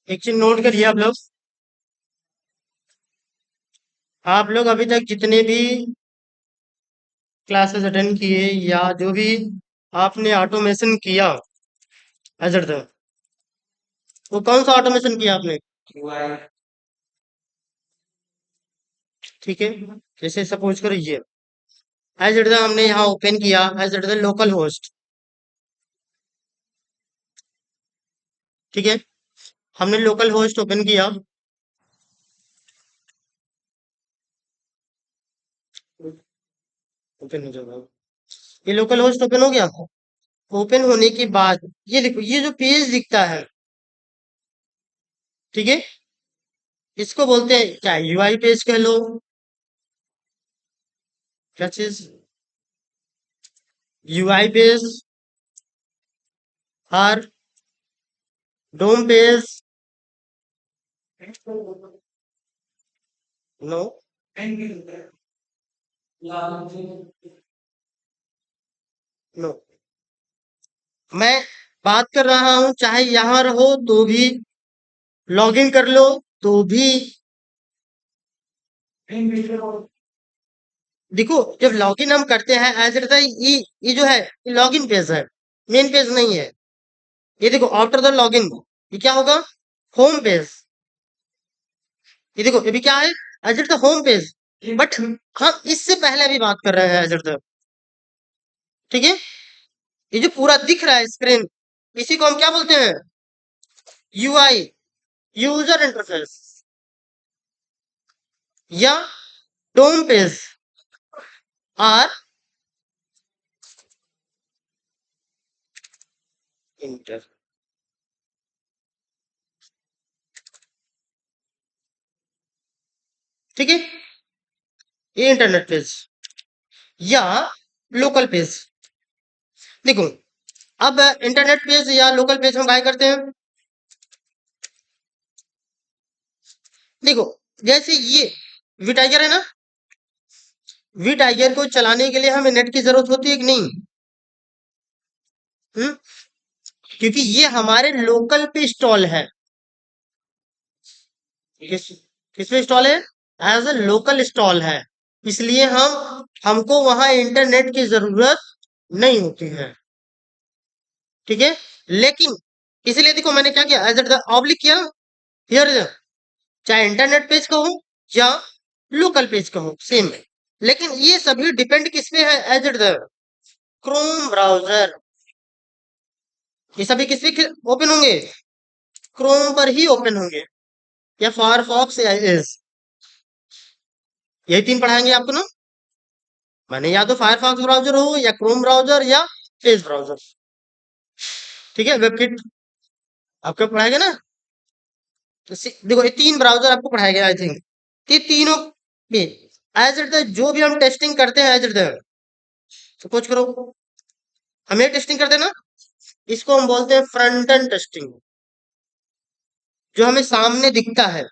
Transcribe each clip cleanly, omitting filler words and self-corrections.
एक चीज नोट करिए आप लोग अभी तक जितने भी क्लासेस अटेंड किए या जो भी आपने ऑटोमेशन किया एज इट वो कौन सा ऑटोमेशन किया आपने? ठीक है, जैसे सपोज करो ये एज इट हमने यहाँ ओपन किया एज इट लोकल होस्ट। ठीक है, हमने लोकल होस्ट ओपन किया। ओपन हो जाएगा, ये लोकल होस्ट ओपन हो गया। ओपन होने के बाद ये देखो, ये जो पेज दिखता है, ठीक है, इसको बोलते हैं क्या, यूआई पेज कह लो, क्या चीज, यूआई पेज और डोम पेज। नो, नो, मैं बात कर रहा हूं चाहे यहां रहो तो भी, लॉगिन कर लो तो भी। देखो, जब लॉगिन हम करते हैं एज इट ये जो है लॉगिन पेज है, मेन पेज नहीं है। ये देखो आफ्टर द लॉगिन ये क्या होगा, होम पेज। ये देखो ये भी क्या है, as it the home page. But हम इससे पहले भी बात कर रहे हैं एज इट द, ठीक है, ये जो पूरा दिख रहा है स्क्रीन, इसी को हम क्या बोलते हैं, यूआई, यूजर इंटरफेस, या डोम पेज और इंटर। ठीक है, ये इंटरनेट पेज या लोकल पेज। देखो, अब इंटरनेट पेज या लोकल पेज हम बाय करते हैं। देखो, जैसे ये वी टाइगर है ना, वी टाइगर को चलाने के लिए हमें नेट की जरूरत होती है कि नहीं? हम्म, क्योंकि ये हमारे लोकल पे इंस्टॉल है। किस किस पे इंस्टॉल है, एज अ लोकल इंस्टॉल है, इसलिए हमको वहां इंटरनेट की जरूरत नहीं होती है। ठीक है, लेकिन इसलिए देखो मैंने क्या किया, एज द ऑब्लिक किया हियर, चाहे इंटरनेट पेज का हो या लोकल पेज का हो सेम है। लेकिन ये सभी डिपेंड किस पे है, as it the Chrome browser. ये सभी किस पे ओपन होंगे, क्रोम पर ही ओपन होंगे, या फायरफॉक्स या एज, यही तीन पढ़ाएंगे आपको ना। मैंने या तो फायरफॉक्स ब्राउजर हो या क्रोम ब्राउजर या एज ब्राउजर। ठीक है, वेबकिट आपको पढ़ाएगा ना। तो देखो ये तीन ब्राउजर आपको पढ़ाएगा आई थिंक, ये तीनों पे एज इट द जो भी हम टेस्टिंग करते हैं एज इट द, सपोज करो हमें टेस्टिंग करते हैं ना, इसको हम बोलते हैं फ्रंट एंड टेस्टिंग, जो हमें सामने दिखता है।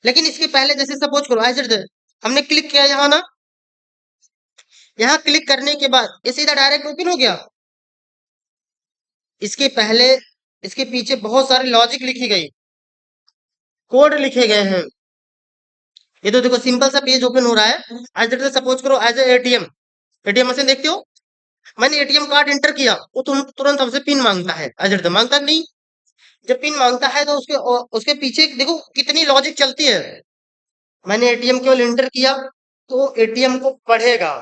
लेकिन इसके पहले जैसे सपोज करो एज इट द, हमने क्लिक किया यहाँ ना, यहाँ क्लिक करने के बाद ये सीधा डायरेक्ट ओपन हो गया। इसके पहले, इसके पीछे बहुत सारे लॉजिक लिखी गई, कोड लिखे गए हैं। ये तो देखो सिंपल सा पेज ओपन हो रहा है। एज इट सपोज करो एज एटीएम, एटीएम मशीन देखते हो, मैंने एटीएम कार्ड एंटर किया, वो तुरंत हमसे पिन मांगता है, एज इट मांगता नहीं। जब पिन मांगता है तो उसके पीछे देखो कितनी लॉजिक चलती है। मैंने एटीएम केवल एंटर किया तो एटीएम को पढ़ेगा,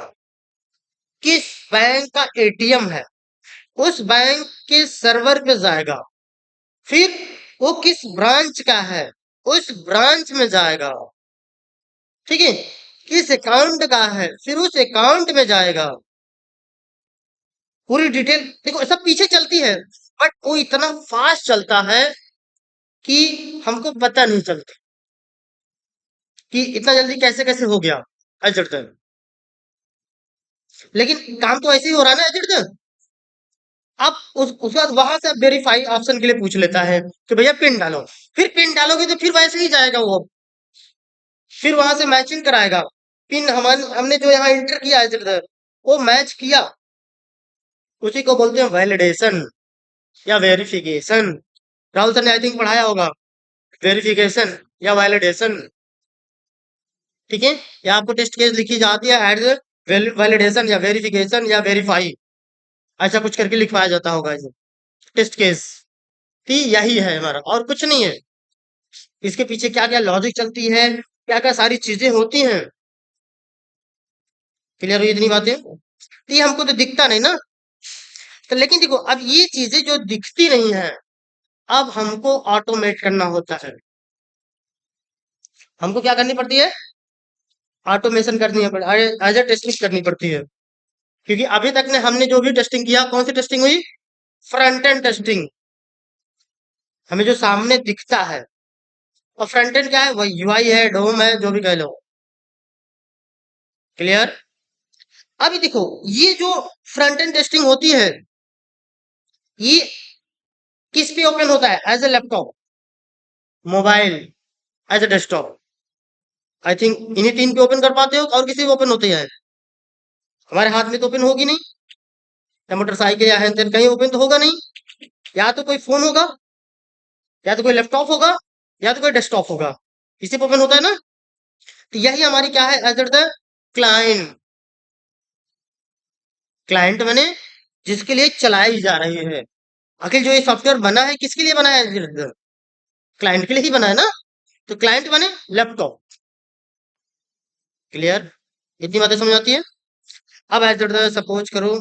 किस बैंक का एटीएम है, उस बैंक के सर्वर पे जाएगा, फिर वो किस ब्रांच का है, उस ब्रांच में जाएगा। ठीक है, किस अकाउंट का है, फिर उस अकाउंट में जाएगा। पूरी डिटेल देखो सब पीछे चलती है, बट वो इतना फास्ट चलता है कि हमको पता नहीं चलता कि इतना जल्दी कैसे कैसे हो गया एजेंट तक। लेकिन काम तो ऐसे ही हो रहा है ना एजेंट तक। अब उसके बाद वहां से वेरीफाई ऑप्शन के लिए पूछ लेता है कि भैया पिन डालो, फिर पिन डालोगे तो फिर वैसे ही जाएगा वो। फिर वहां से मैचिंग कराएगा। पिन हमने जो यहाँ एंटर किया है इधर, वो मैच किया, उसी को बोलते हैं वैलिडेशन या वेरिफिकेशन। राहुल सर ने आई थिंक पढ़ाया होगा वेरिफिकेशन या वैलिडेशन। ठीक है, या आपको टेस्ट केस लिखी जाती है एज वैलिडेशन या वेरिफिकेशन या वेरीफाई, ऐसा कुछ करके लिखवाया जाता होगा इसे टेस्ट केस। थी यही है हमारा, और कुछ नहीं है। इसके पीछे क्या क्या लॉजिक चलती है, क्या क्या सारी चीजें होती हैं। क्लियर हुई इतनी बातें? तो ये हमको तो दिखता नहीं ना। तो लेकिन देखो, अब ये चीजें जो दिखती नहीं है, अब हमको ऑटोमेट करना होता है। हमको क्या करनी पड़ती है? ऑटोमेशन करनी है, एज ए टेस्टिंग करनी पड़ती है। क्योंकि अभी तक ने हमने जो भी टेस्टिंग किया, कौन सी टेस्टिंग हुई? फ्रंट एंड टेस्टिंग, हमें जो सामने दिखता है। और फ्रंट एंड क्या है? वही यूआई है, डोम है, जो भी कह लो। क्लियर? अभी देखो, ये जो फ्रंट एंड टेस्टिंग होती है, ये किस पे ओपन होता है? As a laptop, mobile, as a desktop. I think इन्हीं तीन पे ओपन कर पाते हो, और किसी पे ओपन होती है? हमारे हाथ में तो ओपन होगी नहीं, या मोटरसाइकिल या हैंड कहीं ओपन तो होगा नहीं। या तो कोई फोन होगा, या तो कोई लैपटॉप होगा, या तो कोई डेस्कटॉप होगा, इसी पे ओपन होता है ना। तो यही हमारी क्या है? As the client. क्लाइंट मैंने जिसके लिए चलाई जा रही है। आखिर जो ये सॉफ्टवेयर बना है, किसके लिए बना है? क्लाइंट के लिए ही बना है ना। तो क्लाइंट बने लैपटॉप। क्लियर? इतनी बातें समझ आती है? अब एज सपोज करो,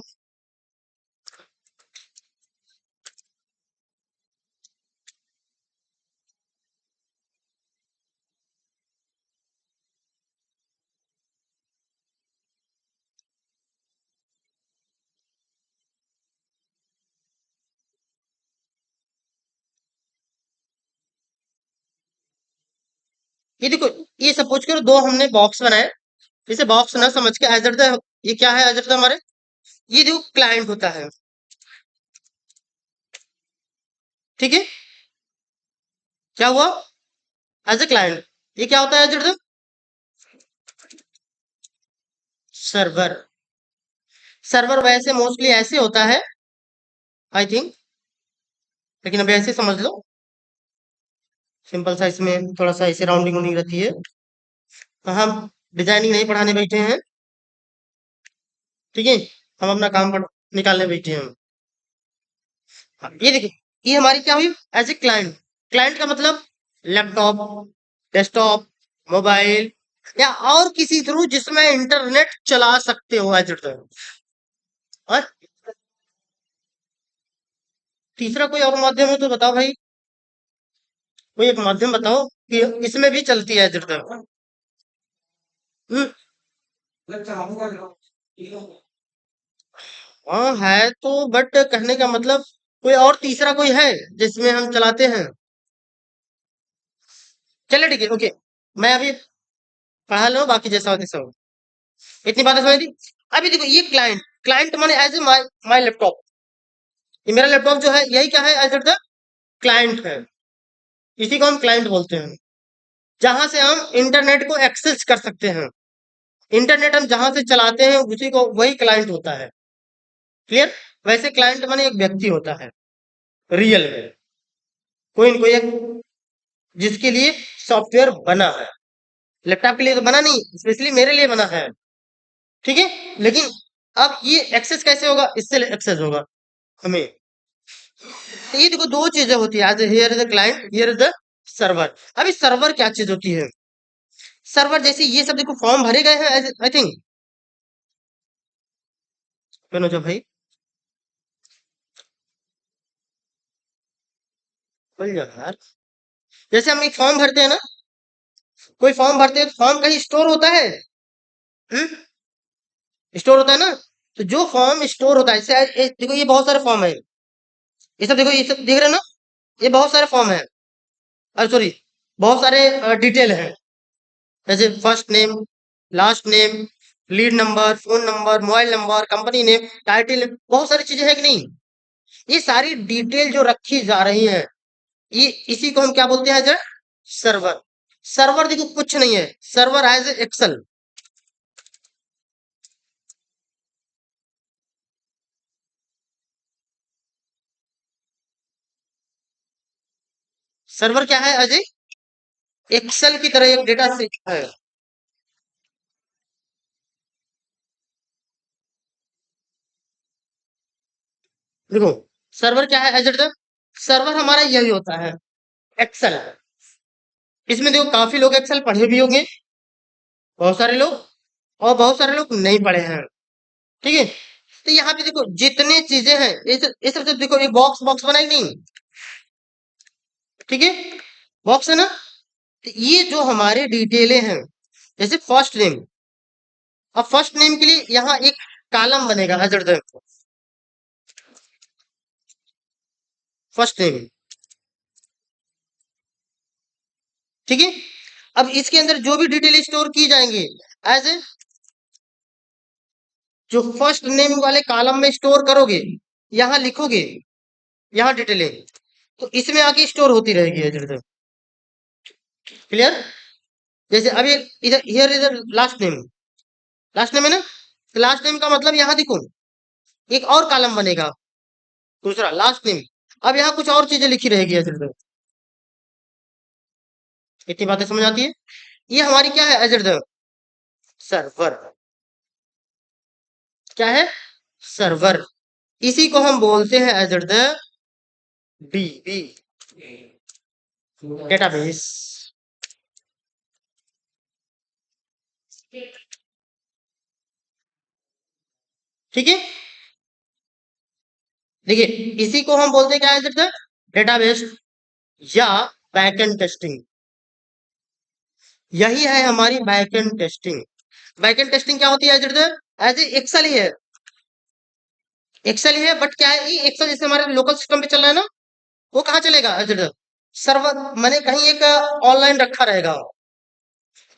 ये देखो, ये सपोज करो दो हमने बॉक्स बनाए। इसे बॉक्स ना समझ के एज ये क्या है? एज हमारे, ये देखो क्लाइंट होता है। ठीक है, क्या हुआ? As a client. ये क्या होता है? As server. सर्वर वैसे मोस्टली ऐसे होता है, आई थिंक, लेकिन अभी ऐसे समझ लो, सिंपल सा। इसमें थोड़ा सा ऐसे राउंडिंग होनी रहती है। तो हम डिजाइनिंग नहीं पढ़ाने बैठे हैं, ठीक है, हम अपना काम निकालने बैठे हैं। हाँ, ये देखिए, ये हमारी क्या हुई? As a client. क्लाइंट का मतलब लैपटॉप, डेस्कटॉप, मोबाइल, या और किसी थ्रू जिसमें इंटरनेट चला सकते हो एज। और तीसरा कोई और माध्यम है तो बताओ भाई, कोई एक माध्यम बताओ कि इसमें भी चलती है एज। हाँ है तो, बट कहने का मतलब कोई और तीसरा कोई है जिसमें हम चलाते हैं। चलिए ठीक है, ओके, मैं अभी पढ़ा लो, बाकी जैसा हो तैसा हो। इतनी बातें समझ दी। अभी देखो, ये क्लाइंट, क्लाइंट माने as a my my laptop. ये मेरा लैपटॉप जो है, यही क्या है? एज द क्लाइंट है। इसी को हम क्लाइंट बोलते हैं, जहां से हम इंटरनेट को एक्सेस कर सकते हैं। इंटरनेट हम जहां से चलाते हैं, उसी को, वही क्लाइंट होता है। क्लियर? वैसे क्लाइंट माने एक व्यक्ति होता है, रियल में, कोई न कोई एक, जिसके लिए सॉफ्टवेयर बना है। लैपटॉप के लिए तो बना नहीं, स्पेशली मेरे लिए बना है। ठीक है, लेकिन अब ये एक्सेस कैसे होगा? इससे एक्सेस होगा हमें। तो ये देखो, दो चीजें होती है, here is the client, here is the server. अभी सर्वर क्या चीज होती है? सर्वर जैसे ये सब देखो फॉर्म भरे गए हैं, आई थिंक, मनोज भाई, बोल जाओ यार। जैसे हम एक फॉर्म भरते हैं ना, कोई फॉर्म भरते हैं तो फॉर्म कहीं स्टोर होता है। स्टोर होता है ना। तो जो फॉर्म स्टोर होता है, देखो ये बहुत सारे फॉर्म है। ये सब देखो, ये सब देख रहे हो ना, ये बहुत सारे फॉर्म है। अरे सॉरी, बहुत सारे डिटेल है। जैसे first name, last name, lead number, phone number, mobile number, company name, title, बहुत सारी चीजें है कि नहीं? ये सारी डिटेल जो रखी जा रही है, ये इसी को हम क्या बोलते हैं? सर्वर। सर्वर देखो कुछ नहीं है, सर्वर एज एक्सेल। सर्वर क्या है अजय? एक्सेल की तरह एक डेटा सेट है। देखो सर्वर क्या है एज इट, सर्वर हमारा यही होता है, एक्सेल। इसमें देखो काफी लोग एक्सेल पढ़े भी होंगे, बहुत सारे लोग, और बहुत सारे लोग नहीं पढ़े हैं। ठीक है, तो यहाँ पे देखो जितने चीजें हैं इस तरह से देखो, एक बॉक्स बॉक्स बनाई नहीं, ठीक है, बॉक्स है ना। तो ये जो हमारे डिटेलें हैं, जैसे फर्स्ट नेम, अब फर्स्ट नेम के लिए यहाँ एक कॉलम बनेगा एज इट, फर्स्ट नेम, ठीक है। अब इसके अंदर जो भी डिटेल स्टोर की जाएंगे एज ए, जो फर्स्ट नेम वाले कॉलम में स्टोर करोगे, यहाँ लिखोगे, यहाँ डिटेलें, तो इसमें आके स्टोर होती रहेगी इधर। क्लियर? जैसे अभी इधर हियर इधर लास्ट नेम, लास्ट नेम है ना, तो लास्ट नेम का मतलब यहाँ देखो एक और कॉलम बनेगा, दूसरा लास्ट नेम। अब यहाँ कुछ और चीजें लिखी रहेगी इधर। इतनी बातें समझ आती है? ये हमारी क्या है इधर, सर्वर। क्या है? सर्वर। इसी को हम बोलते हैं एज द डीबी, डेटाबेस। ठीक है, देखिए इसी को हम बोलते हैं क्या है सर, डेटाबेस या बैकएंड टेस्टिंग। यही है हमारी बैकएंड टेस्टिंग। बैकएंड टेस्टिंग क्या होती है सर? एज एक्सेल ही है, एक्सेल ही है, बट क्या है, ये एक्सेल जैसे हमारे लोकल सिस्टम पे चल रहा है ना, वो कहाँ चलेगा सर? सर्वर मैंने कहीं एक ऑनलाइन रखा रहेगा,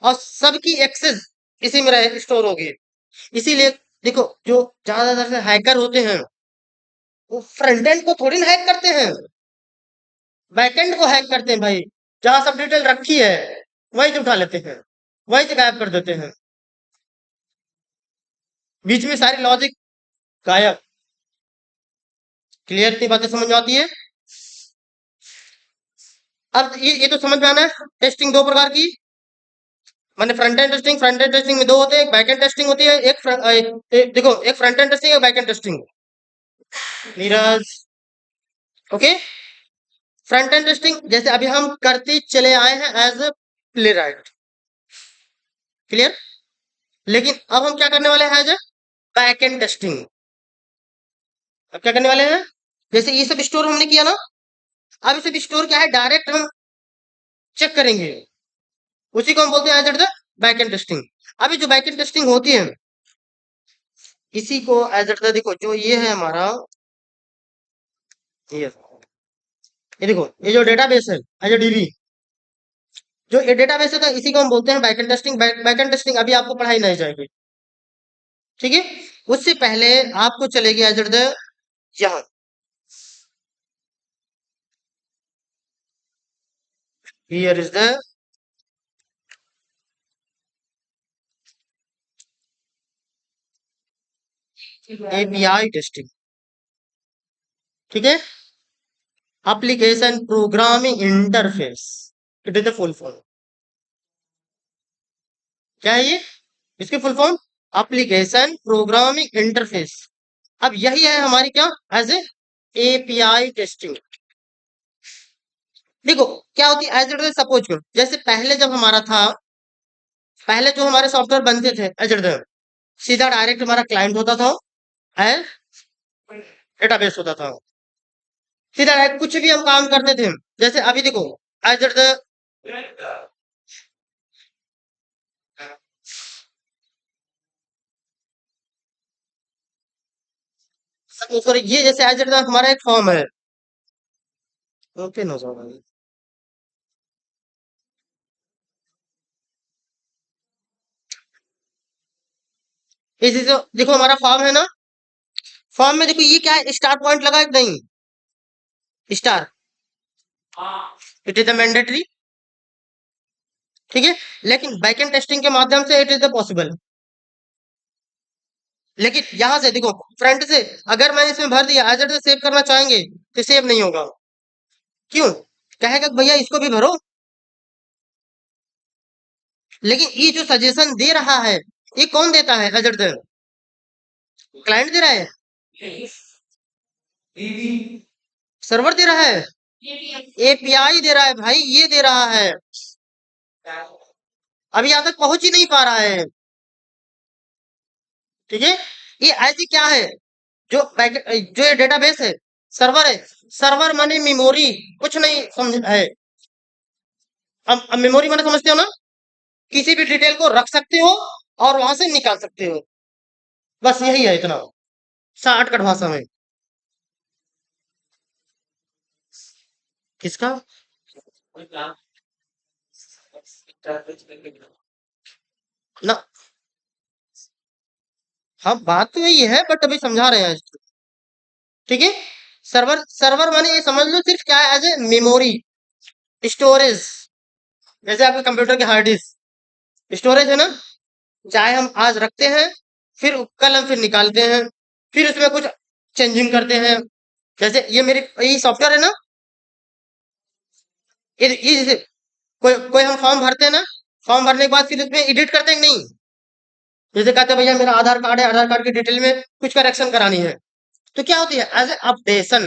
और सबकी एक्सेस इसी में रहे स्टोर होगी। इसीलिए देखो जो ज्यादातर से हैकर होते हैं, वो फ्रंट एंड को थोड़ी ना हैक करते हैं, बैकएंड को हैक करते हैं भाई। जहां सब डिटेल रखी है वहीं से उठा लेते हैं, वहीं से गायब कर देते हैं, बीच में सारी लॉजिक गायब। क्लियर? इतनी बातें समझ में आती है? अब ये तो समझ में आना है, टेस्टिंग दो प्रकार की, मैंने front end testing, front end testing में दो होते हैं, एक बैक एंड टेस्टिंग होती है, देखो एक फ्रंट एंड टेस्टिंग, एक back end testing. Neeraj, okay. Front end testing जैसे अभी हम करते चले आए हैं as a play right, clear. लेकिन अब हम क्या करने वाले हैं as a back end testing. अब क्या करने वाले हैं, जैसे ये सब स्टोर हमने किया ना, अब ये सब स्टोर क्या है, डायरेक्ट हम चेक करेंगे, उसी को हम बोलते हैं as the back end testing. अभी जो बैक एंड टेस्टिंग होती है, इसी को एज द, देखो जो ये है हमारा, ये देखो ये जो डेटाबेस है एज डीबी, जो ये डेटाबेस है, तो इसी को हम बोलते हैं back end testing. Back end testing अभी आपको पढ़ाई नहीं जाएगी, ठीक है। उससे पहले आपको चलेगी एज द, यहाँ here is the API testing, ठीक है। Application programming interface, it is the full form. क्या है ये? इसकी full form application programming interface. अब यही है हमारी क्या, एज ए एपीआई टेस्टिंग। देखो क्या होती है एज इट, सपोज करो जैसे पहले जब हमारा था, पहले जो हमारे सॉफ्टवेयर बनते थे एज इट, सीधा डायरेक्ट हमारा क्लाइंट होता था एंड डेटाबेस होता था, सीधा डायरेक्ट कुछ भी हम काम करते थे। जैसे अभी देखो एज इट, सॉरी ये जैसे एज इट हमारा एक फॉर्म है, ओके नो सॉरी, इसी से देखो हमारा फॉर्म है ना, फॉर्म में देखो ये क्या है, स्टार पॉइंट लगा है कि नहीं, star, it is the mandatory, ठीक है, लेकिन बैकएंड टेस्टिंग के माध्यम से इट इज द पॉसिबल। लेकिन यहां से देखो, फ्रंट से अगर मैं इसमें भर दिया एज इट इज सेव करना चाहेंगे तो सेव नहीं होगा। क्यों? कहेगा कि भैया इसको भी भरो। लेकिन ये जो सजेशन दे रहा है, ये कौन देता है? एज इट इज क्लाइंट दे रहा है, सर्वर दे रहा है, एपीआई दे रहा है भाई, ये दे रहा है। अभी यहां तक पहुंच ही नहीं पा रहा है। ठीक है, ये ऐसी क्या है जो जो ये डेटाबेस है, सर्वर है। सर्वर माने मेमोरी, कुछ नहीं समझ है। अब मेमोरी माने समझते हो ना? किसी भी डिटेल को रख सकते हो और वहां से निकाल सकते हो, बस यही है इतना, शॉर्टकट भाषा में। किसका? ना, हाँ बात तो यही है, बट अभी समझा रहे हैं। ठीक है, सर्वर सर्वर माने ये समझ लो सिर्फ क्या है, एज ए मेमोरी, स्टोरेज। जैसे आपके कंप्यूटर के हार्ड डिस्क स्टोरेज है ना, चाहे हम आज रखते हैं, फिर कल हम फिर निकालते हैं, फिर उसमें कुछ चेंजिंग करते हैं। जैसे ये मेरी ये सॉफ्टवेयर है ना, ये जैसे कोई कोई हम फॉर्म भरते हैं ना, फॉर्म भरने के बाद फिर उसमें एडिट करते हैं कि नहीं? जैसे कहते हैं भैया मेरा आधार कार्ड है, आधार कार्ड की डिटेल में कुछ करेक्शन करानी है, तो क्या होती है? एज ए अपडेशन,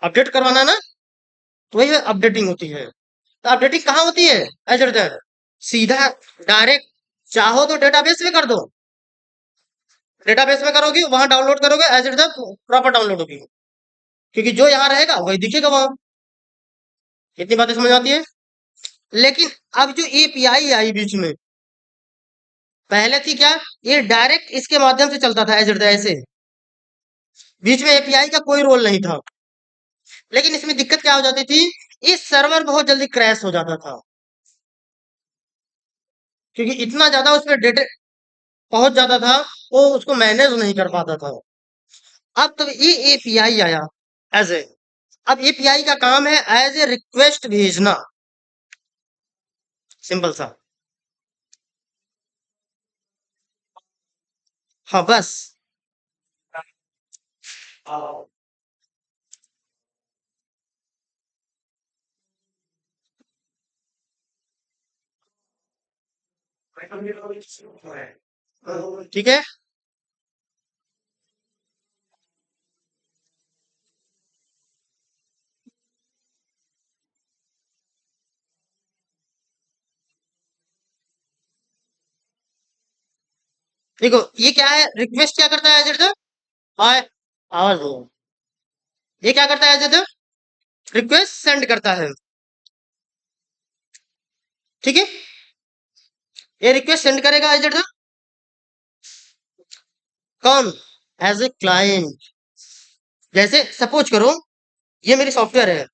अपडेट करवाना ना, तो वही अपडेटिंग होती है। तो अपडेटिंग कहाँ होती है? एज इट इज सीधा डायरेक्ट, चाहो तो डेटाबेस में कर दो, डेटाबेस में करोगे वहां डाउनलोड करोगे, as it is proper download होगी, क्योंकि जो यहाँ रहेगा वही दिखेगा वहां। इतनी बातें समझ आती है। लेकिन अब जो एपीआई आई बीच में, पहले थी क्या, ये डायरेक्ट इसके माध्यम से चलता था एज इट इज ऐसे, बीच में एपीआई का कोई रोल नहीं था। लेकिन इसमें दिक्कत क्या हो जाती थी, इस सर्वर बहुत जल्दी क्रैश हो जाता था, क्योंकि इतना ज्यादा उसमें डेटा पहुंच जाता था, वो उसको मैनेज नहीं कर पाता था। अब तो ये एपीआई आया एज ए, अब एपीआई का काम है एज ए रिक्वेस्ट भेजना, सिंपल सा। हाँ बस। ठीक है, देखो ये क्या है, रिक्वेस्ट क्या करता है एज इट इज, हाय, आवाज दो। ये क्या करता है as it is, request send करता है। ठीक है, ये रिक्वेस्ट सेंड करेगा एज इट इज, कौन? As a client. जैसे सपोज करो ये मेरी सॉफ्टवेयर है,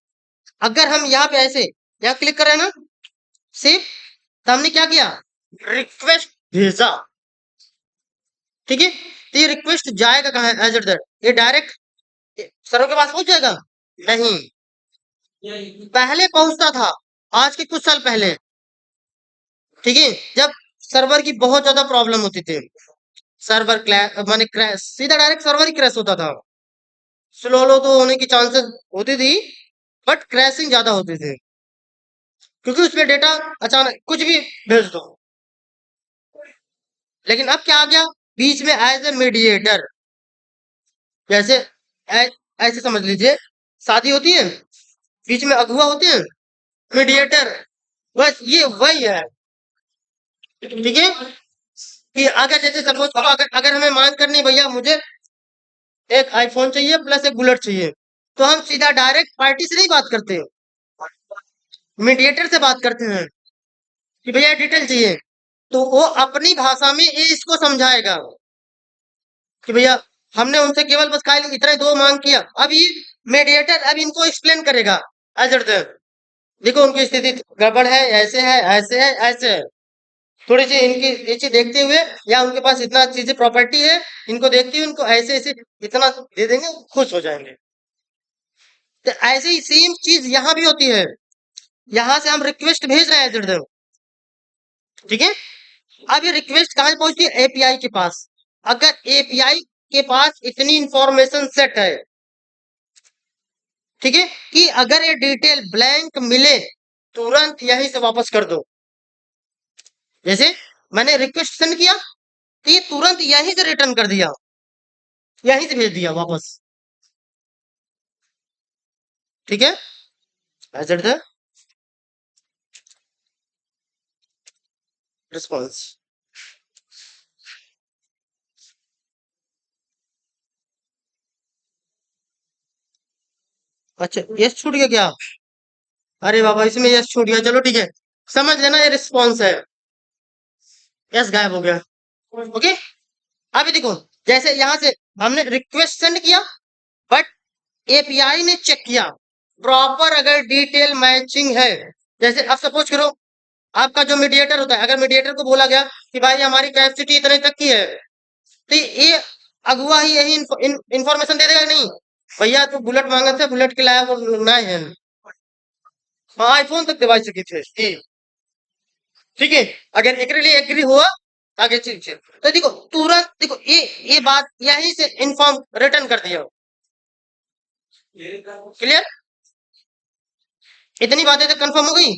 अगर हम यहाँ पे ऐसे यहाँ क्लिक कर रहे हैं ना, सेव, तो हमने क्या किया, रिक्वेस्ट भेजा। ठीक है, तो ये रिक्वेस्ट जाएगा कहाँ? एज इट इज, ये डायरेक्ट सर्वर के पास पहुंच जाएगा? नहीं, पहले पहुंचता था, आज के कुछ साल पहले। ठीक है, जब सर्वर की बहुत ज्यादा प्रॉब्लम होती थी, सर्वर क्लैश माने क्रैश, सीधा डायरेक्ट सर्वर ही क्रैश होता था। स्लो लो तो होने की चांसेस होती थी, बट क्रैशिंग ज्यादा होती थी, क्योंकि उसमें डेटा अचानक कुछ भी भेज दो। लेकिन अब क्या आ गया बीच में, एज ए मीडिएटर। जैसे ऐसे समझ लीजिए, शादी होती है, बीच में अगुआ होते हैं, मीडिएटर, बस ये वही है। ठीक है, कि अगर जैसे सपोज करो, अगर हमें मांग करनी भैया मुझे एक आईफोन चाहिए प्लस एक बुलेट चाहिए, तो हम सीधा डायरेक्ट पार्टी से नहीं बात करते, मीडिएटर से बात करते हैं कि भैया डिटेल चाहिए, तो वो अपनी भाषा में ये इसको समझाएगा कि भैया हमने उनसे केवल बस खाली इतना ही दो मांग किया। अब ये मीडिएटर अब इनको एक्सप्लेन करेगा एज इट इज, देखो उनकी स्थिति गड़बड़ है, ऐसे है, ऐसे है, ऐसे है, थोड़ी सी इनकी ये चीज देखते हुए, या उनके पास इतना चीजें प्रॉपर्टी है, इनको देखते हुए उनको ऐसे ऐसे इतना दे देंगे, खुश हो जाएंगे। तो ऐसे ही सेम चीज यहाँ भी होती है। यहां से हम रिक्वेस्ट भेज रहे हैं एज, ठीक है। अब ये रिक्वेस्ट कहां पहुंचती है? एपीआई के पास। अगर एपीआई के पास इतनी इंफॉर्मेशन सेट है, ठीक है, कि अगर ये डिटेल ब्लैंक मिले तुरंत यहीं से वापस कर दो। जैसे मैंने रिक्वेस्ट सेंड किया तो ये तुरंत यहीं से रिटर्न कर दिया, यहीं से भेज दिया वापस, ठीक है। As the response. अच्छा, यस छूट गया क्या? अरे बाबा, इसमें यस छूट गया, चलो ठीक है, समझ लेना ये रिस्पॉन्स है। यस गायब हो गया। ओके। अभी देखो, जैसे यहां से हमने रिक्वेस्ट सेंड किया, बट एपीआई ने चेक किया प्रॉपर, अगर डिटेल मैचिंग है। जैसे अब सपोज करो, आपका जो मीडिएटर होता है, अगर मीडिएटर को बोला गया कि भाई हमारी कैपेसिटी इतने तक की है, तो ये अगुआ ही यही इंफॉर्मेशन दे देगा नहीं, भैया तो बुलेट मांगा था, बुलेट के लाया वो ना है। हाँ, आईफोन तक दिलवा चुकी थे ये, ठीक है। अगर एक लिए एग्री हुआ, आगे चीज तो देखो तुरंत, देखो ये बात यहीं से इन्फॉर्म रिटर्न कर दिया। क्लियर? इतनी बातें तो कंफर्म हो गई।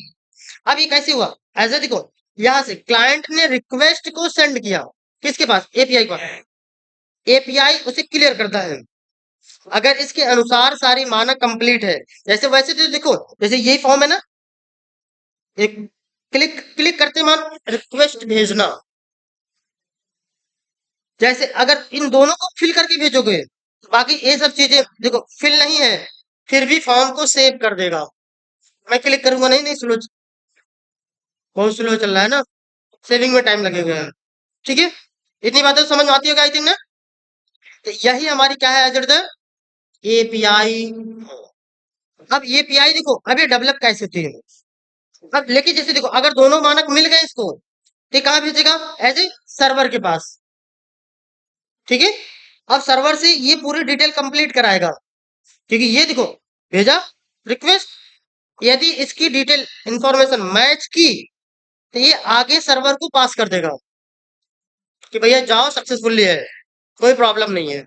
अब ये कैसे हुआ? ऐसे देखो, यहां से क्लाइंट ने रिक्वेस्ट को सेंड किया किसके पास? एपीआई पर। एपीआई उसे क्लियर करता है अगर इसके अनुसार सारी मानक कंप्लीट है। जैसे वैसे तो देखो, जैसे यही फॉर्म है ना, एक क्लिक क्लिक करते मान रिक्वेस्ट भेजना, जैसे अगर इन दोनों को फिल करके भेजोगे, बाकी ये सब चीजें देखो फिल नहीं है, फिर भी फॉर्म को सेव कर देगा। मैं क्लिक करूंगा, नहीं नहीं, स्लो, बहुत स्लो चल रहा है ना, सेविंग में टाइम लगेगा, ठीक है। इतनी बातें समझ में आती होगा आई थिंक ना। तो यही हमारी क्या है एज द एपीआई। अब एपीआई देखो, अब ये डेवलप कैसे होती है? अब लेकिन जैसे देखो, अगर दोनों मानक मिल गए इसको, तो ये कहाँ भेजेगा? एज ए सर्वर के पास, ठीक है। अब सर्वर से ये पूरी डिटेल कंप्लीट कराएगा, क्योंकि ये देखो, भेजा रिक्वेस्ट, यदि इसकी डिटेल इंफॉर्मेशन मैच की, तो ये आगे सर्वर को पास कर देगा कि भैया जाओ, सक्सेसफुली है, कोई प्रॉब्लम नहीं है।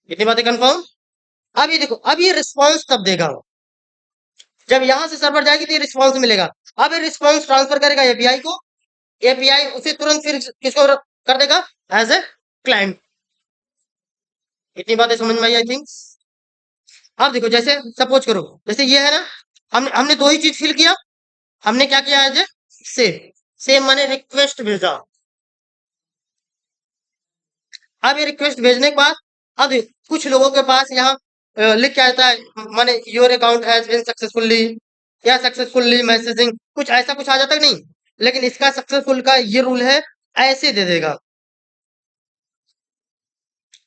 इतनी बातें कंफर्म। अब ये देखो, अब ये रिस्पॉन्स तब देगा जब यहां से सर्वर जाएगी, तो ये रिस्पॉन्स मिलेगा। अब ये रिस्पॉन्स ट्रांसफर करेगा एपीआई को, एपीआई उसे तुरंत फिर किसको कर देगा? As a client. इतनी बातें समझ में आई आई थिंक। अब देखो, जैसे सपोज करो, जैसे ये है ना, हमने हमने दो ही चीज फिल किया। हमने क्या किया? एज ए सेम, सेम माने रिक्वेस्ट भेजा। अब ये रिक्वेस्ट भेजने के बाद, अब कुछ लोगों के पास यहाँ लिख के आता है, माने your account has been successfully, या सक्सेसफुली मैसेजिंग, कुछ ऐसा कुछ आ जाता है नहीं। लेकिन इसका सक्सेसफुल का ये रूल है, ऐसे दे देगा।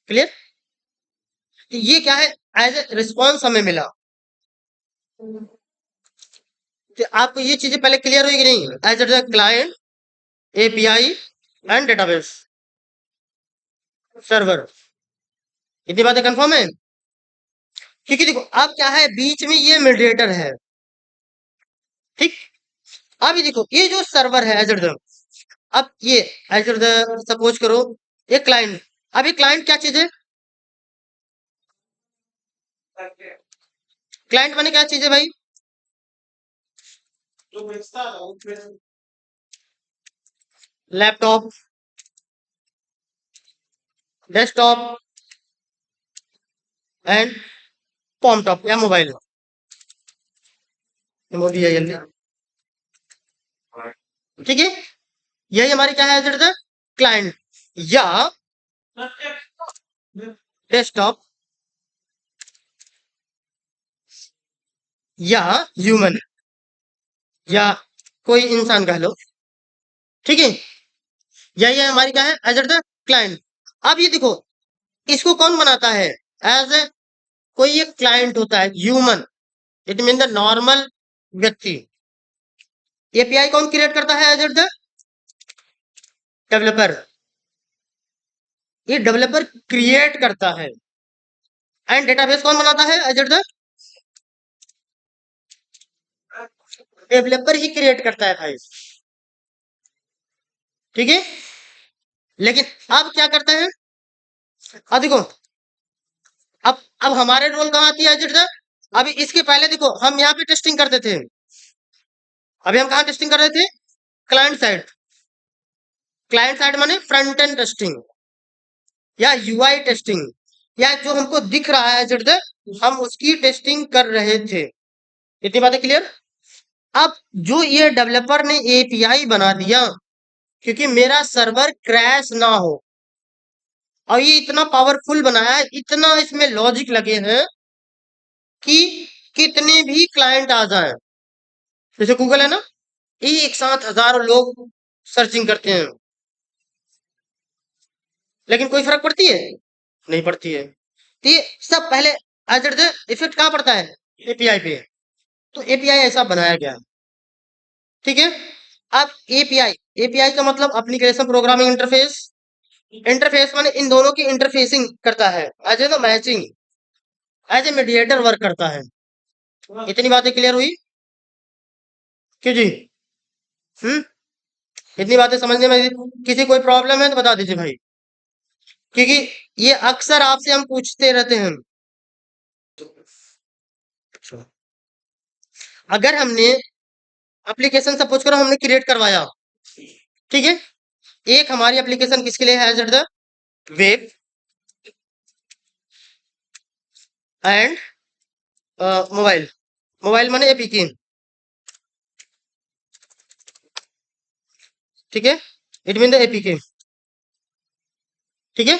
क्लियर? ये क्या है? एज ए रिस्पॉन्स हमें मिला। तो आपको ये चीजें पहले क्लियर हुई कि नहीं? As a client, API and database server. इतनी बातें कंफर्म है? क्योंकि देखो, अब क्या है, बीच में ये मीडिएटर है, ठीक। अभी देखो, ये जो सर्वर है एज, अब ये एज सपोज करो, ये क्लाइंट। अब ये क्लाइंट क्या चीज है? क्लाइंट माने क्या चीज है भाई? लैपटॉप, डेस्कटॉप एंड टॉप या मोबाइल, मोदी है जल्दी, ठीक है। यही हमारी क्या है एज क्लाइंट, या डेस्कटॉप, या ह्यूमन, या कोई इंसान कह लो, ठीक है। यही है हमारी क्या है एज क्लाइंट। अब ये देखो, इसको कौन बनाता है? एज ए कोई एक क्लाइंट होता है, human, it mean the normal व्यक्ति। एपीआई कौन क्रिएट करता है? As the developer. ये डेवलपर क्रिएट करता है। एंड डेटाबेस कौन बनाता है? एज द डेवलपर ही क्रिएट करता है भाई। ठीक है, लेकिन अब क्या करते हैं, अब देखो, अब हमारे रोल कहाँ आती है एजिट? अभी इसके पहले देखो हम यहाँ पे टेस्टिंग करते थे। अभी हम कहाँ टेस्टिंग कर रहे थे? Client side. क्लाइंट साइड माने फ्रंट एंड टेस्टिंग या यूआई टेस्टिंग, या जो हमको दिख रहा है एजिट, हम उसकी टेस्टिंग कर रहे थे। इतनी बातें क्लियर? अब जो ये डेवलपर ने एपीआई बना दिया, क्योंकि मेरा सर्वर क्रैश ना हो, और ये इतना पावरफुल बनाया है, इतना इसमें लॉजिक लगे हैं कि कितने भी क्लाइंट आ जाएं, जैसे गूगल है ना, एक साथ हजारों लोग सर्चिंग करते हैं, लेकिन कोई फर्क पड़ती है? नहीं पड़ती है। तो ये सब पहले इफेक्ट कहाँ पड़ता है? एपीआई पे। तो एपीआई ऐसा बनाया गया है। ठीक है, अब एपीआई, एपीआई का मतलब एप्लीकेशन प्रोग्रामिंग इंटरफेस। इंटरफेस माने इन दोनों की इंटरफेसिंग करता है, as a matching, as a mediator work करता है। इतनी बातें क्लियर हुई? क्यों जी? हम्म, इतनी बातें समझने में किसी कोई प्रॉब्लम है तो बता दीजिए भाई, क्योंकि ये अक्सर आपसे हम पूछते रहते हैं। अगर हमने एप्लीकेशन सपोज करो हमने क्रिएट करवाया, ठीक है, एक हमारी एप्लीकेशन किसके लिए है? The web and mobile. Mobile माने एपीके, ठीक है, इट मीन द एपीके। ठीक है,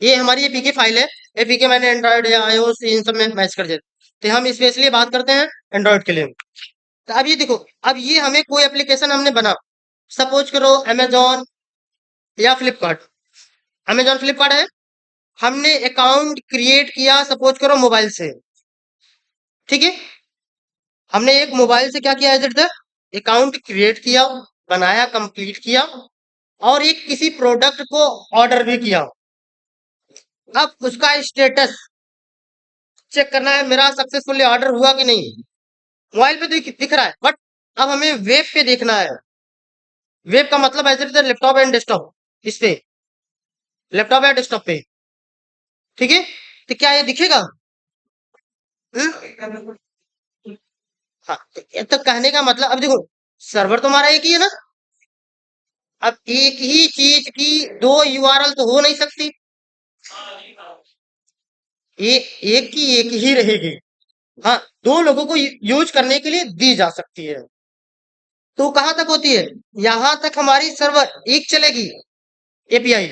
ये हमारी एपीके फाइल है। एपीके मैंने एंड्रॉइड या आईओएस इन सब में मैच कर देते, तो हम स्पेशली बात करते हैं एंड्रॉइड के लिए। तो अब ये देखो, अब ये हमें कोई एप्लीकेशन हमने बना, सपोज करो अमेजोन या फ्लिपकार्ट। अमेजोन फ्लिपकार्ट है, हमने अकाउंट क्रिएट किया सपोज करो मोबाइल से। ठीक है, हमने एक मोबाइल से क्या किया? एज अकाउंट क्रिएट किया, बनाया, कंप्लीट किया, और एक किसी प्रोडक्ट को ऑर्डर भी किया। अब उसका स्टेटस चेक करना है, मेरा सक्सेसफुली ऑर्डर हुआ कि नहीं। मोबाइल पे दिख रहा है, बट अब हमें वेब पे देखना है। वेब का मतलब है लैपटॉप एंड डेस्कटॉप, इस पे, लैपटॉप या डेस्कटॉप पे। ठीक है, तो क्या ये दिखेगा? हम्म? हाँ, तो ये तो कहने का मतलब, अब देखो सर्वर तो हमारा एक ही है ना, अब एक ही चीज की दो यूआरएल तो हो नहीं सकती, ये एक की एक ही रहेगी। हाँ, दो लोगों को यूज करने के लिए दी जा सकती है। तो कहां तक होती है? यहां तक हमारी सर्वर एक चलेगी एपीआई।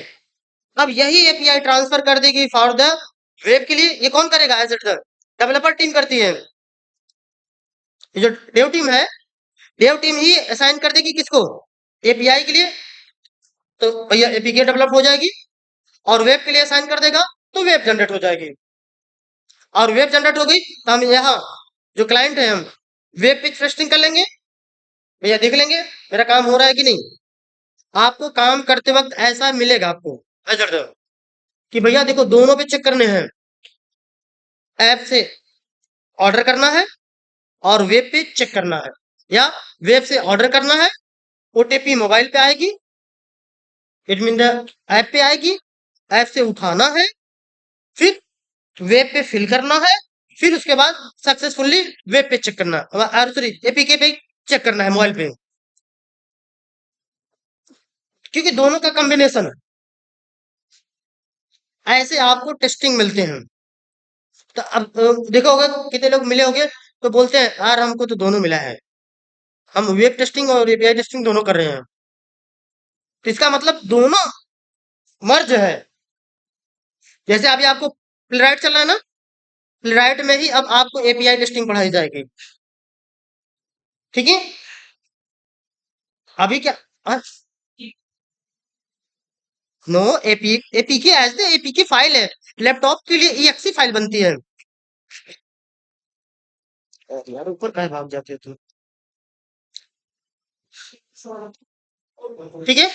अब यही एपीआई ट्रांसफर कर देगी फॉर द वेब के लिए। ये कौन करेगा? एज डेवलपर टीम करती है। ये जो डेव टीम है, डेव टीम ही असाइन कर देगी किसको? एपीआई के लिए। तो भैया एपीके डेवलप हो जाएगी, और वेब के लिए असाइन कर देगा तो वेब जनरेट हो जाएगी। और वेब जनरेट हो गई तो हम यहाँ जो क्लाइंट है, हम वेब पेज टेस्टिंग कर लेंगे, भैया देख लेंगे मेरा काम हो रहा है कि नहीं। आपको काम करते वक्त ऐसा मिलेगा आपको एजर कि भैया देखो दोनों पे चेक करने हैं, ऐप से ऑर्डर करना है और वेब पे चेक करना है, या वेब से ऑर्डर करना है, ओटीपी मोबाइल पे आएगी, इट मीन द ऐप पे आएगी, ऐप से उठाना है, फिर वेब पे फिल करना है, फिर उसके बाद सक्सेसफुली वेब पे चेक करना है, सॉरी एपीके पे चेक करना है मोबाइल पे, क्योंकि दोनों का कॉम्बिनेशन है। ऐसे आपको टेस्टिंग मिलते हैं। तो अब देखा होगा कितने लोग मिले होंगे तो बोलते हैं यार हमको तो दोनों मिला है, हम वेब टेस्टिंग और एपीआई टेस्टिंग दोनों कर रहे हैं। तो इसका मतलब दोनों मर्ज है। जैसे अभी आपको प्लेराइट चल रहा है ना, प्लेराइट में ही अब आपको एपीआई टेस्टिंग पढ़ाई जाएगी। ठीक है, अभी क्या? No, APK as the APK file है, लैपटॉप के लिए ईएक्सी फाइल बनती है। यार ऊपर कहाँ भाग जाते हो तुम? ठीक है,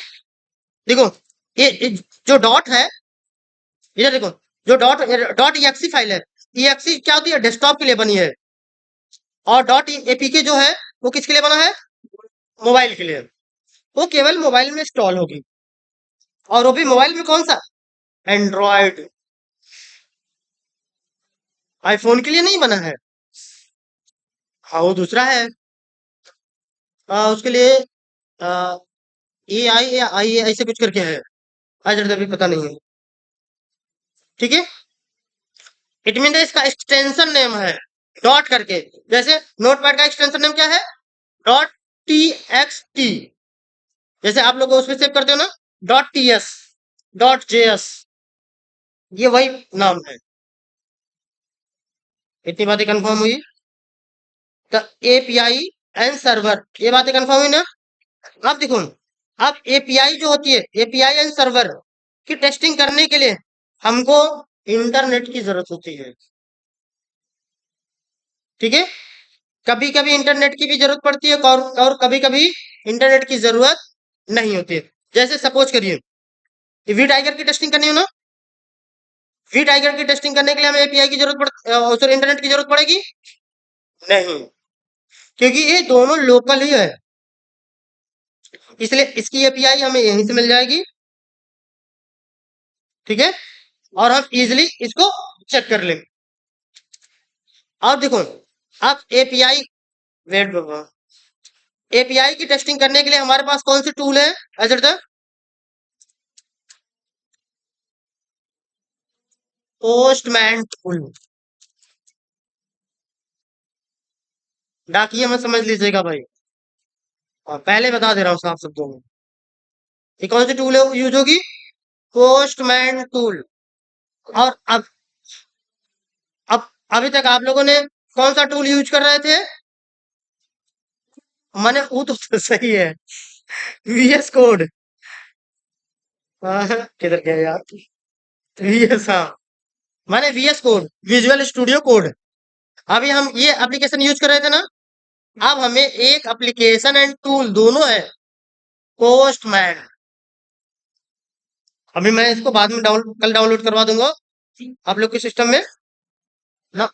देखो ये जो डॉट है, इधर देखो, जो डॉट डॉट ईएक्सी फाइल है, ईएक्सी क्या होती है? डेस्कटॉप के लिए बनी है। और डॉट एपीके जो है वो किसके लिए बना है? मोबाइल के लिए। वो केवल मोबाइल में इंस्टॉल होगी, और वो भी मोबाइल में कौन सा? एंड्रॉयड। आईफोन के लिए नहीं बना है। हाँ, वो दूसरा है। उसके लिए AI या आई ऐसे कुछ करके है, आज अभी पता नहीं है। ठीक है, इट मीन इसका एक्सटेंशन नेम है डॉट करके। जैसे नोटपैड का एक्सटेंशन नेम क्या है? Dot TXT। जैसे आप लोग उसमें सेव करते हो ना, .TS, .JS, ये वही नाम है। इतनी बातें कंफर्म हुई। तो API एंड सर्वर, ये बातें कंफर्म हुई ना। अब देखो, अब API जो होती है, API एंड सर्वर की टेस्टिंग करने के लिए हमको इंटरनेट की जरूरत होती है। ठीक है, कभी कभी इंटरनेट की भी जरूरत पड़ती है, और कभी कभी इंटरनेट की जरूरत नहीं होती है। जैसे सपोज करिए, वी टाइगर की टेस्टिंग करनी हो ना, वी टाइगर की टेस्टिंग करने के लिए हमें API की जरूरत सॉरी, इंटरनेट की जरूरत पड़ेगी नहीं, क्योंकि ये दोनों लोकल ही है, इसलिए इसकी API हमें यहीं से मिल जाएगी। ठीक है, और हम इजिली इसको चेक कर लेंगे। अब देखो, अब API, वेट बाबा, API की टेस्टिंग करने के लिए हमारे पास कौन सी टूल है? अजर, पोस्टमैन टूल। डाकिया में समझ लीजिएगा भाई, और पहले बता दे रहा हूँ साफ शब्दों में, ये कौन सी टूल है यूज होगी? Postman tool. और अब अभी तक आप लोगों ने कौन सा टूल यूज कर रहे थे? मैंने वो तो सही है, VS कोड। किधर गया यार? VS, हाँ, माने VS code, visual studio code. अभी हम ये एप्लीकेशन यूज कर रहे थे ना, अब हमें एक एप्लीकेशन एंड टूल दोनों है, पोस्टमैन। अभी मैं इसको बाद में कल डाउनलोड करवा दूंगा आप लोग के सिस्टम में ना।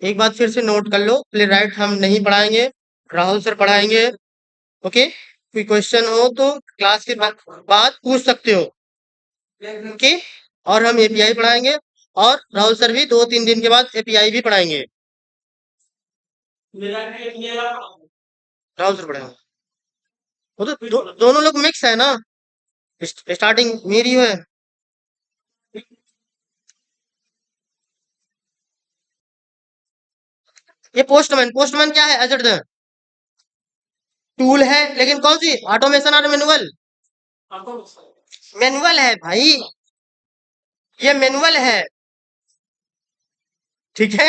एक बात फिर से नोट कर लो, प्ले राइट हम नहीं पढ़ाएंगे, राहुल सर पढ़ाएंगे। ओके, कोई क्वेश्चन हो तो क्लास के बाद पूछ सकते हो। ओके, और हम API पढ़ाएंगे, और राहुल सर भी 2-3 दिन के बाद API भी पढ़ाएंगे। राहुल सर पढ़ाएंगे, वो तो दोनों लोग मिक्स है ना, स्टार्टिंग मेरी है। ये पोस्टमैन, पोस्टमैन क्या है? अजर, टूल है, लेकिन कौन सी? ऑटोमेशन और मैनुअल? मैनुअल है भाई, ये मैनुअल है। ठीक है,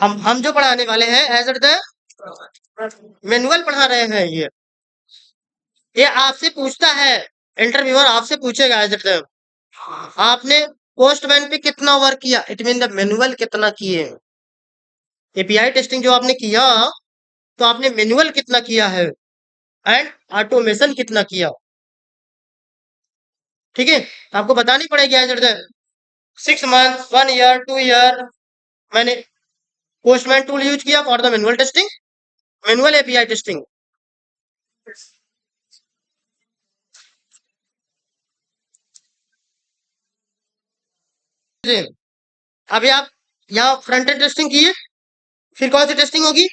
हम जो पढ़ाने वाले हैं एज एट द मैनुअल पढ़ा रहे हैं। ये आपसे पूछता है, इंटरव्यूअर आपसे पूछेगा एज एट द, आपने पोस्टमैन पे कितना वर्क किया, इट मीन द मैनुअल कितना किए। API टेस्टिंग जो आपने किया, तो आपने मैनुअल कितना किया है एंड ऑटोमेशन कितना किया। ठीक है, आपको बतानी पड़ेगी as at the 6 month, 1 year, 2 year मैंने पोस्टमैन टूल यूज किया for the manual testing, manual API testing. अभी आप यहाँ फ्रंट एंड टेस्टिंग किए, फिर कौन सी टेस्टिंग होगी?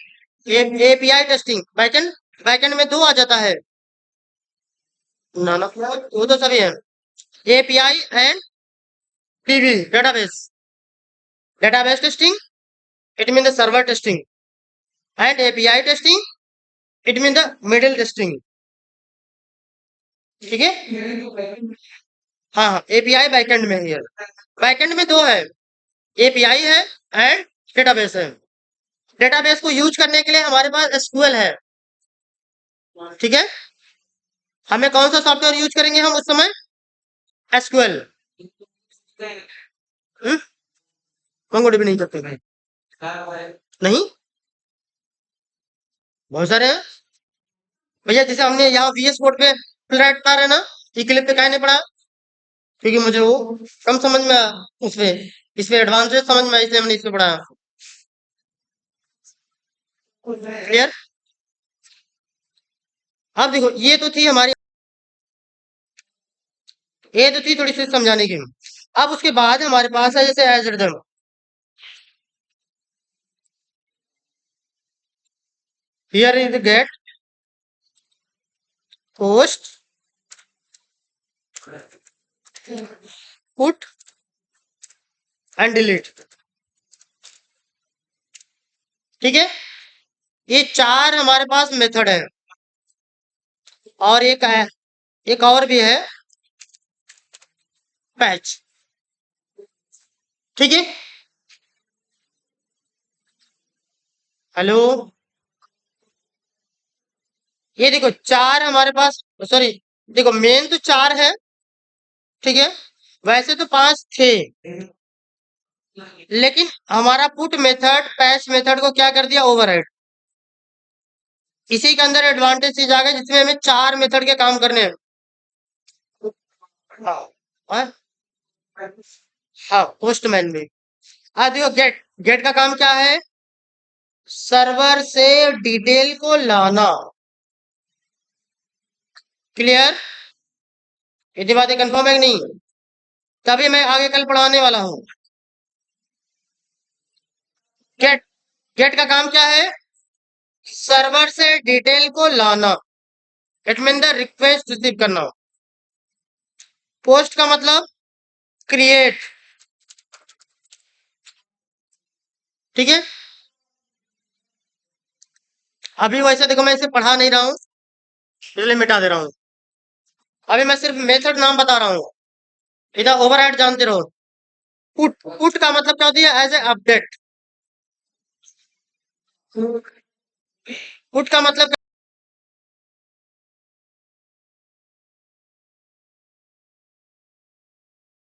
API testing. बैकएंड, बैकएंड में दो आ जाता है ना ना, वो तो सभी है, API and DB, database, database testing, it mean the server testing, and API testing, it mean the middle testing. ठीक है, हाँ हाँ, API बैकएंड में है, बैकएंड में दो है, API है एंड डेटाबेस है। डेटाबेस को यूज करने के लिए हमारे पास SQL है। ठीक है, हमें कौन सा सॉफ्टवेयर यूज करेंगे हम उस समय? SQL। मंगोडी भी नहीं करते भाई, नहीं, बहुत सारे हैं भैया। जैसे हमने यहाँ VS कोड पे फ्लैट पढ़ा रहे ना, इक्लिप पे काहे नहीं पढ़ा? क्योंकि मुझे वो कम समझ में उस पे इसमें एडवांस है, समझ में आई, इसलिए हमने इसमें पढ़ा। क्लियर। अब देखो ये तो थी हमारी, ये तो थी थोड़ी सी समझाने की। अब उसके बाद हमारे पास है जैसे as rhythm. Here is get, post, put and delete. ठीक है, ये चार हमारे पास मेथड है। और एक है, एक और भी है, पैच। ठीक है, हेलो, ये देखो चार हमारे पास, सॉरी, देखो मेन तो चार है। ठीक है, वैसे तो पांच थे, लेकिन हमारा पुट मेथड पैच मेथड को क्या कर दिया, ओवरराइड। इसी के अंदर एडवांटेज चीज आ गई जिसमें हमें चार मेथड के काम करने हैं। हाँ, हाँ, हाँ, पोस्टमैन में। देखो गेट, गेट का काम क्या है, सर्वर से डिटेल को लाना। क्लियर, ये बातें कंफर्म है कि नहीं? तभी मैं आगे कल पढ़ाने वाला हूँ। गेट, गेट का काम क्या है, सर्वर से डिटेल को लाना। It mean the request receive करना। पोस्ट का मतलब क्रिएट। ठीक है, अभी वैसे देखो मैं इसे पढ़ा नहीं रहा हूँ, इसलिए मिटा दे रहा हूँ। अभी मैं सिर्फ मेथड नाम बता रहा हूँ, इधर ओवरराइड जानते रहो। पुट, पुट का मतलब क्या होती है, एज ए अपडेट। पुट का मतलब